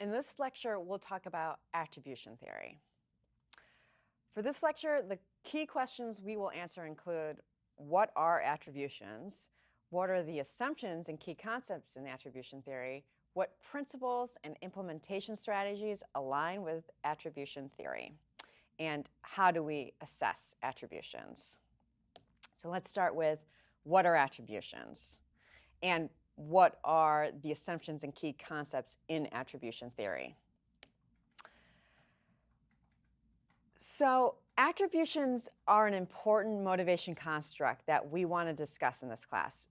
In this lecture, we'll talk about attribution theory. For this lecture, the key questions we will answer include: what are attributions? What are the assumptions and key concepts in attribution theory? What principles and implementation strategies align with attribution theory? And how do we assess attributions? So let's start with what are attributions? And what are the assumptions and key concepts in attribution theory? So attributions are an important motivation construct that we want to discuss in this class.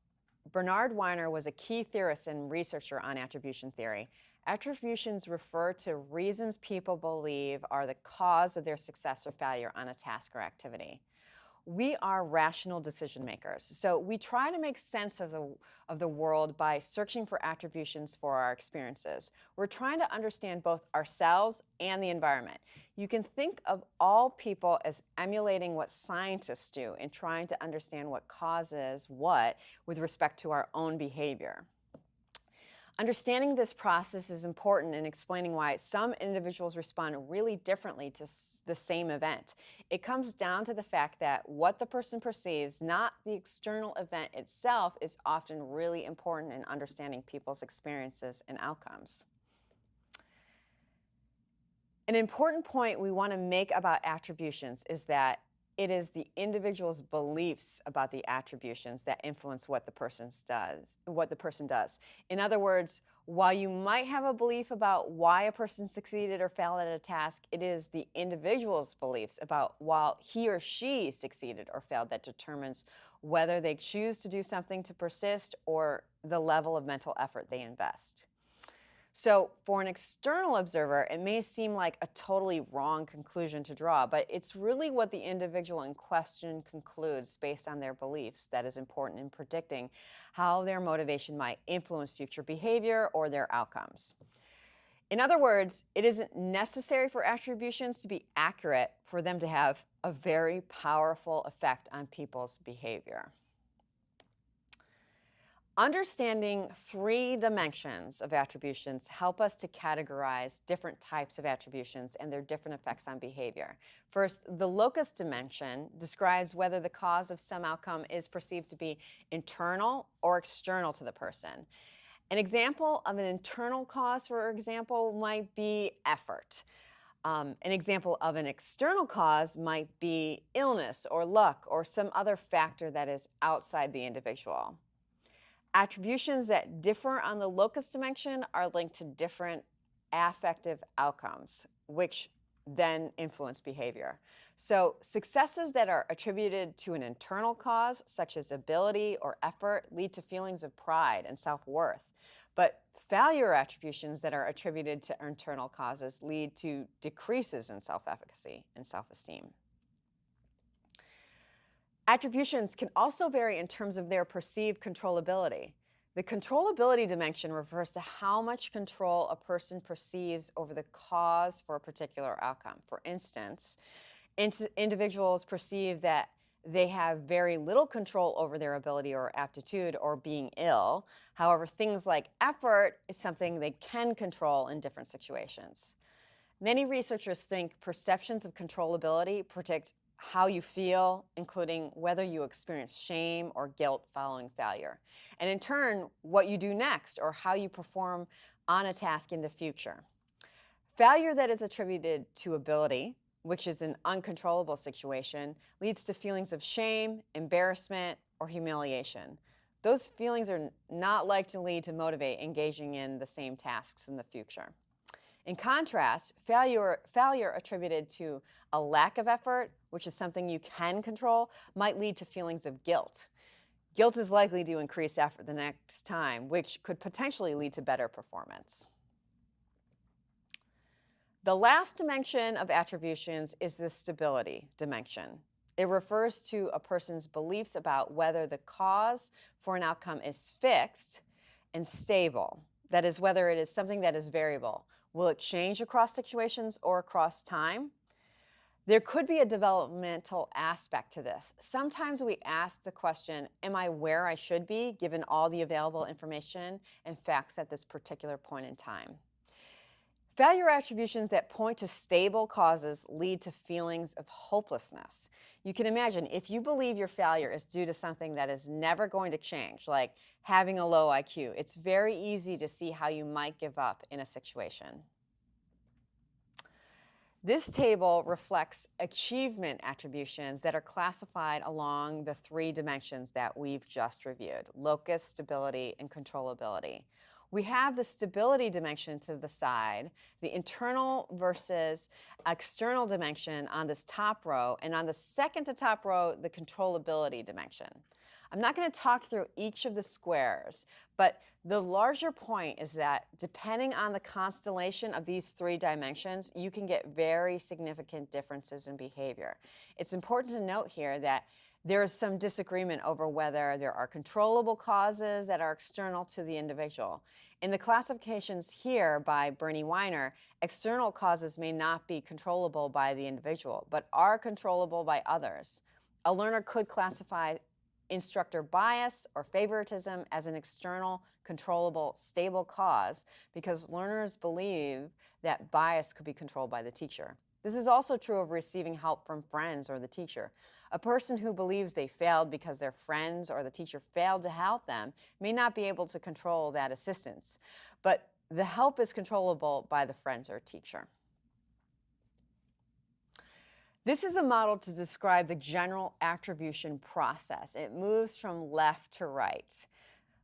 Bernard Weiner was a key theorist and researcher on attribution theory. Attributions refer to reasons people believe are the cause of their success or failure on a task or activity. We are rational decision makers, so we try to make sense of the world by searching for attributions for our experiences. We're trying to understand both ourselves and the environment. You can think of all people as emulating what scientists do in trying to understand what causes what with respect to our own behavior. Understanding this process is important in explaining why some individuals respond really differently to the same event. It comes down to the fact that what the person perceives, not the external event itself, is often really important in understanding people's experiences and outcomes. An important point we want to make about attributions is that it is the individual's beliefs about the attributions that influence what the person does. In other words, while you might have a belief about why a person succeeded or failed at a task, it is the individual's beliefs about why he or she succeeded or failed that determines whether they choose to do something to persist or the level of mental effort they invest. So for an external observer, it may seem like a totally wrong conclusion to draw, but it's really what the individual in question concludes based on their beliefs that is important in predicting how their motivation might influence future behavior or their outcomes. In other words, it isn't necessary for attributions to be accurate for them to have a very powerful effect on people's behavior. Understanding three dimensions of attributions help us to categorize different types of attributions and their different effects on behavior. First, the locus dimension describes whether the cause of some outcome is perceived to be internal or external to the person. An example of an internal cause, for example, might be effort. An example of an external cause might be illness or luck or some other factor that is outside the individual. Attributions that differ on the locus dimension are linked to different affective outcomes, which then influence behavior. So successes that are attributed to an internal cause, such as ability or effort, lead to feelings of pride and self-worth. But failure attributions that are attributed to internal causes lead to decreases in self-efficacy and self-esteem. Attributions can also vary in terms of their perceived controllability. The controllability dimension refers to how much control a person perceives over the cause for a particular outcome. For instance, individuals perceive that they have very little control over their ability or aptitude or being ill. However, things like effort is something they can control in different situations. Many researchers think perceptions of controllability predict how you feel, including whether you experience shame or guilt following failure, and in turn, what you do next or how you perform on a task in the future. Failure that is attributed to ability, which is an uncontrollable situation, leads to feelings of shame, embarrassment, or humiliation. Those feelings are not likely to motivate engaging in the same tasks in the future. In contrast, failure attributed to a lack of effort, which is something you can control, might lead to feelings of guilt. Guilt is likely to increase effort the next time, which could potentially lead to better performance. The last dimension of attributions is the stability dimension. It refers to a person's beliefs about whether the cause for an outcome is fixed and stable. That is, whether it is something that is variable. Will it change across situations or across time? There could be a developmental aspect to this. Sometimes we ask the question, am I where I should be given all the available information and facts at this particular point in time? Failure attributions that point to stable causes lead to feelings of hopelessness. You can imagine if you believe your failure is due to something that is never going to change, like having a low IQ, it's very easy to see how you might give up in a situation. This table reflects achievement attributions that are classified along the three dimensions that we've just reviewed: locus, stability, and controllability. We have the stability dimension to the side, the internal versus external dimension on this top row, and on the second to top row, the controllability dimension. I'm not going to talk through each of the squares, but the larger point is that depending on the constellation of these three dimensions, you can get very significant differences in behavior. It's important to note here that there is some disagreement over whether there are controllable causes that are external to the individual. In the classifications here by Bernie Weiner, external causes may not be controllable by the individual, but are controllable by others. A learner could classify instructor bias or favoritism as an external, controllable, stable cause because learners believe that bias could be controlled by the teacher. This is also true of receiving help from friends or the teacher. A person who believes they failed because their friends or the teacher failed to help them may not be able to control that assistance, but the help is controllable by the friends or teacher. This is a model to describe the general attribution process. It moves from left to right.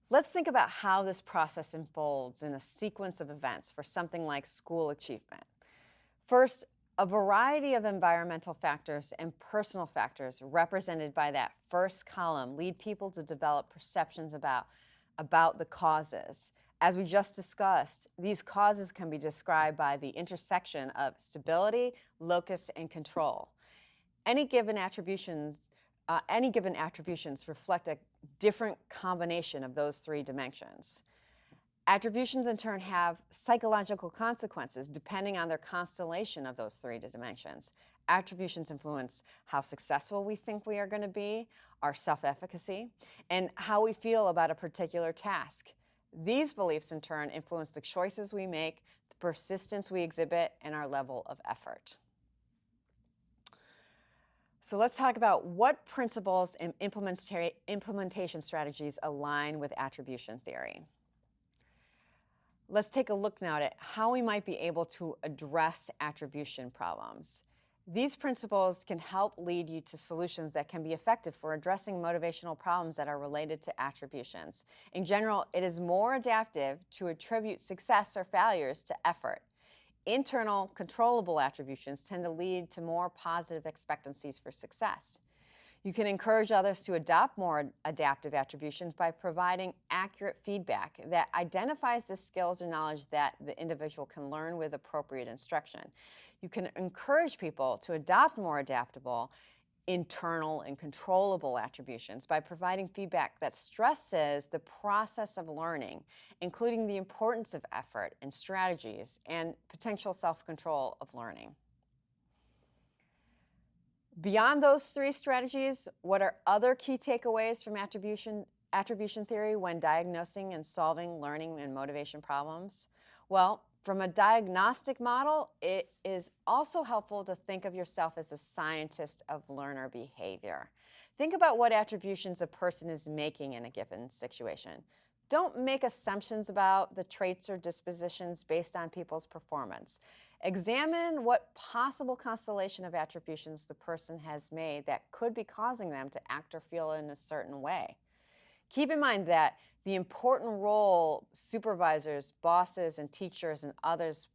Let's think about how this process unfolds in a sequence of events for something like school achievement. First, a variety of environmental factors and personal factors represented by that first column lead people to develop perceptions about the causes. As we just discussed, these causes can be described by the intersection of stability, locus, and control. Any given attributions reflect a different combination of those three dimensions. Attributions, in turn, have psychological consequences depending on their constellation of those three dimensions. Attributions influence how successful we think we are going to be, our self-efficacy, and how we feel about a particular task. These beliefs, in turn, influence the choices we make, the persistence we exhibit, and our level of effort. So let's talk about what principles and implementation strategies align with attribution theory. Let's take a look now at how we might be able to address attribution problems. These principles can help lead you to solutions that can be effective for addressing motivational problems that are related to attributions. In general, it is more adaptive to attribute success or failures to effort. Internal, controllable attributions tend to lead to more positive expectancies for success. You can encourage others to adopt more adaptive attributions by providing accurate feedback that identifies the skills or knowledge that the individual can learn with appropriate instruction. You can encourage people to adopt more adaptable, internal, and controllable attributions by providing feedback that stresses the process of learning, including the importance of effort and strategies and potential self-control of learning. Beyond those three strategies, what are other key takeaways from attribution theory when diagnosing and solving learning and motivation problems? Well, from a diagnostic model, it is also helpful to think of yourself as a scientist of learner behavior. Think about what attributions a person is making in a given situation. Don't make assumptions about the traits or dispositions based on people's performance. Examine what possible constellation of attributions the person has made that could be causing them to act or feel in a certain way. Keep in mind that the important role supervisors, bosses, and teachers and others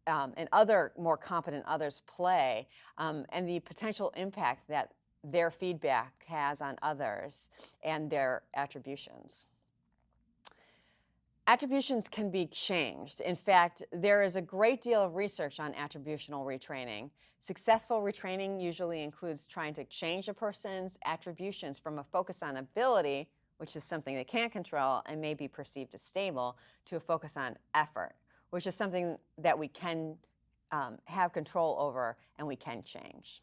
and other more competent others play, and the potential impact that their feedback has on others and their attributions. Attributions can be changed. In fact, there is a great deal of research on attributional retraining. Successful retraining usually includes trying to change a person's attributions from a focus on ability, which is something they can't control and may be perceived as stable, to a focus on effort, which is something that we can have control over and we can change.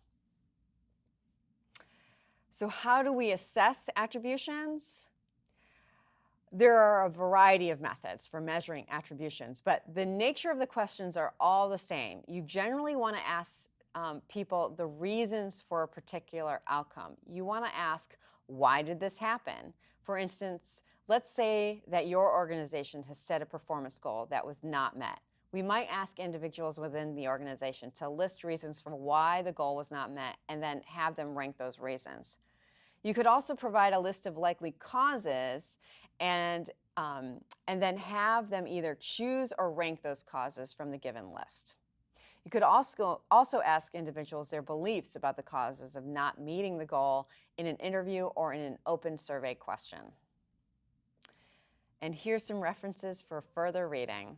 So how do we assess attributions? There are a variety of methods for measuring attributions, but the nature of the questions are all the same. You generally want to ask people the reasons for a particular outcome. You want to ask, why did this happen? For instance, let's say that your organization has set a performance goal that was not met. We might ask individuals within the organization to list reasons for why the goal was not met and then have them rank those reasons. You could also provide a list of likely causes and then have them either choose or rank those causes from the given list. You could also ask individuals their beliefs about the causes of not meeting the goal in an interview or in an open survey question. And here's some references for further reading.